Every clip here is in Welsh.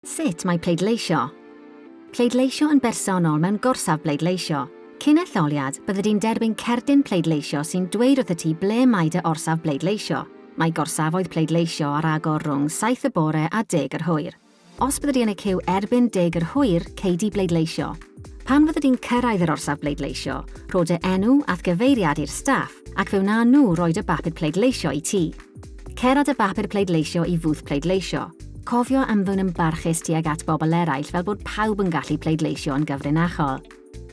Sut mae pleidleisio? Pleidleisio yn bersonol mewn gorsaf bleidleisio. Cyn etholiad, byddai di'n derbyn cerdyn pleidleisio sy'n dweud wrth y ti ble mae dy orsaf bleidleisio. Mae gorsafoedd pleidleisio ar agor rhwng 7 y bore a 10 yr hwyr. Os byddai di yn y cyw erbyn 10 yr hwyr, ceidi bleidleisio. Pan fyddai di'n cyrraedd yr orsaf bleidleisio, rhoi dy enw a'r gyfeiriad i'r staff ac fe wna nhw roed y bapur pleidleisio i ti. Cer at y bapur pleidleisio i fwth pleidleisio. Cofio ymddwyn yn barchus tuag at bobl eraill fel bod pawb yn gallu pleidleisio yn gyfrinachol.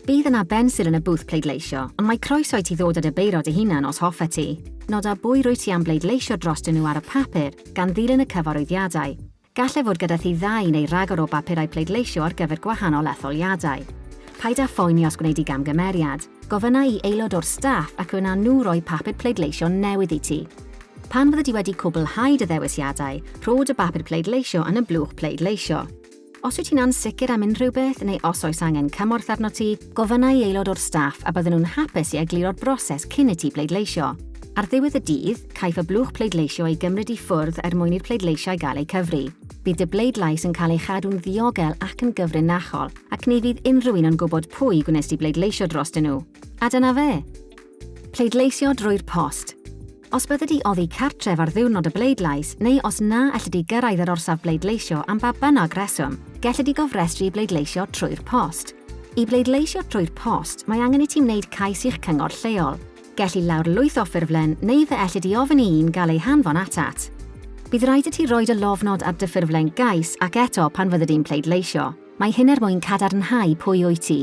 Bydd yna bensil yn y bwth pleidleisio, ond mae croeso i ti ddod â dy beirod eu hunan os hoffa ti. Noda bwy rwy ti am bleidleisio drostyn nhw ar y papur gan ddilyn y cyfarwyddiadau. Gallai fod gyda thi 2 neu ragor o bapurau pleidleisio ar gyfer gwahanol etholiadau. Paid â phoeni os gwneud i gamgymeriad. Gofynna i aelod o'r staff ac yna nhw roi papur pleidleisio newydd i ti. Pan fyddi di wedi cwblhau dy ddewisiadau, rhod y bapur pleidleisio yn y blwch pleidleisio. Os wyt ti'n ansicr am unrhyw beth neu os oes angen cymorth arno ti, gofynna i aelod o'r staff a bydden nhw'n hapus i egluro'r broses cyn i ti bleidleisio. Ar ddiwedd y dydd, caiff y blwch pleidleisio ei gymryd i ffwrdd mwyn i'r pleidleisiau gael eu cyfri. Bydd y bleidlais yn cael ei chadw'n ddiogel ac yn gyfrinachol, ac ni fydd unrhyw un yn gwybod pwy gwnes di bleidleisio drostyn nhw. A dyna fe. Pleidleisio drwy'r post. Os bydde di oddi cartref ar ddiwrnod y bleidlais, neu os na allai di gyrraedd yr orsaf bleidleisio am ba bynnag reswm, gallai di gofrestru bleidleisio trwy'r post. I bleidleisio trwy'r post, mae angen i ti wneud cais i'ch cyngor lleol. Gelli lawr lwyth o ffurflen, neu fe allai di ofyn i un gael ei hanfon atat. Bydd rhaid i ti roed y lofnod ar dy ffurflen gais ac eto pan fydde di'n pleidleisio. Mae hyn mwyn cadarnhau pwy wyt ti.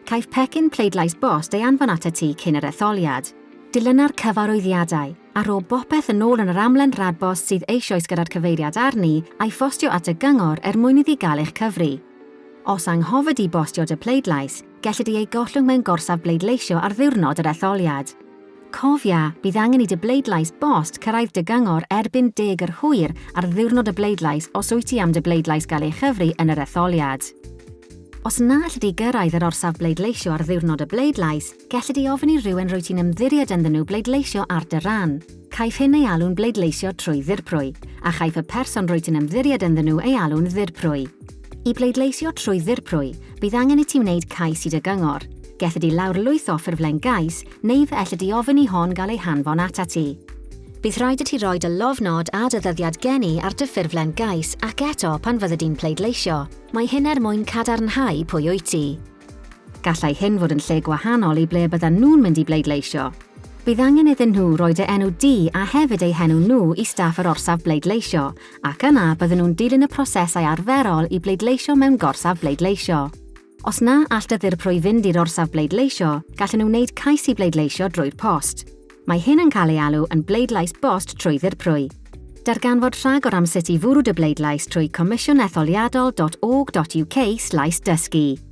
Caiff pecyn pleidlais bost ei anfon atat ti cyn yr etholiad. Dilyna'r cyfarwyddiadau, a ro bopeth yn ôl yn yr amlen radbost sydd eisoes gyda'r cyfeiriad arni a'i ffostio at y gyngor mwyn iddi gael eich cyfri. Os anghofyd i bostio dy pleidlais, gellid i ei gollwng mewn gorsaf bleidleisio ar ddiwrnod yr etholiad. Cofia, bydd angen i dy bleidlais bost cyrraedd dy gyngor erbyn 10 yr hwyr ar ddiwrnod y bleidlais os wyt ti am dy bleidlais gael ei chyfri yn yr etholiad. Os na allai di gyrraedd yr orsaf bleidleisio ar ddiwrnod y bleidlais, gellid i ofyn i rhywun rwy ti'n ymddiried ynddyn nhw bleidleisio ar dy ran. Caiff hyn ei alw'n bleidleisio trwy ddirprwy, a chaiff y person rwy ti'n ymddiried ynddyn nhw ei alw'n ddirprwy. I bleidleisio trwy ddirprwy, bydd angen i ti wneud cais i dy gyngor. Gellid i lawr lwyth o ffurflen gais, neu fe allai di ofyn i hon gael ei hanfon ata ti. Bydd rhaid i ti roed y lofnod a dy ddyddiad geni ar dy ffurflen gais ac eto pan fydde di'n pleidleisio. Mae hyn mwyn cadarnhau pwy wyt ti. Gallai hyn fod yn lle gwahanol i ble bydden nhw'n mynd i bleidleisio. Bydd angen iddyn nhw roed y enw di a hefyd eu henw nhw i staff yr orsaf bleidleisio, ac yna bydden nhw'n dilyn y prosesau arferol i bleidleisio mewn gorsaf bleidleisio. Os na all dy ddirprwy fynd i'r orsaf bleidleisio, gallen nhw wneud cais i bleidleisio drwy'r post. Mae hyn yn cael ei alw yn bleidlais bost trwy ddirprwy. Darganfod rhagor am sut i fwrw dy bleidlais trwy comisionetholiadol.org.uk/dysgu.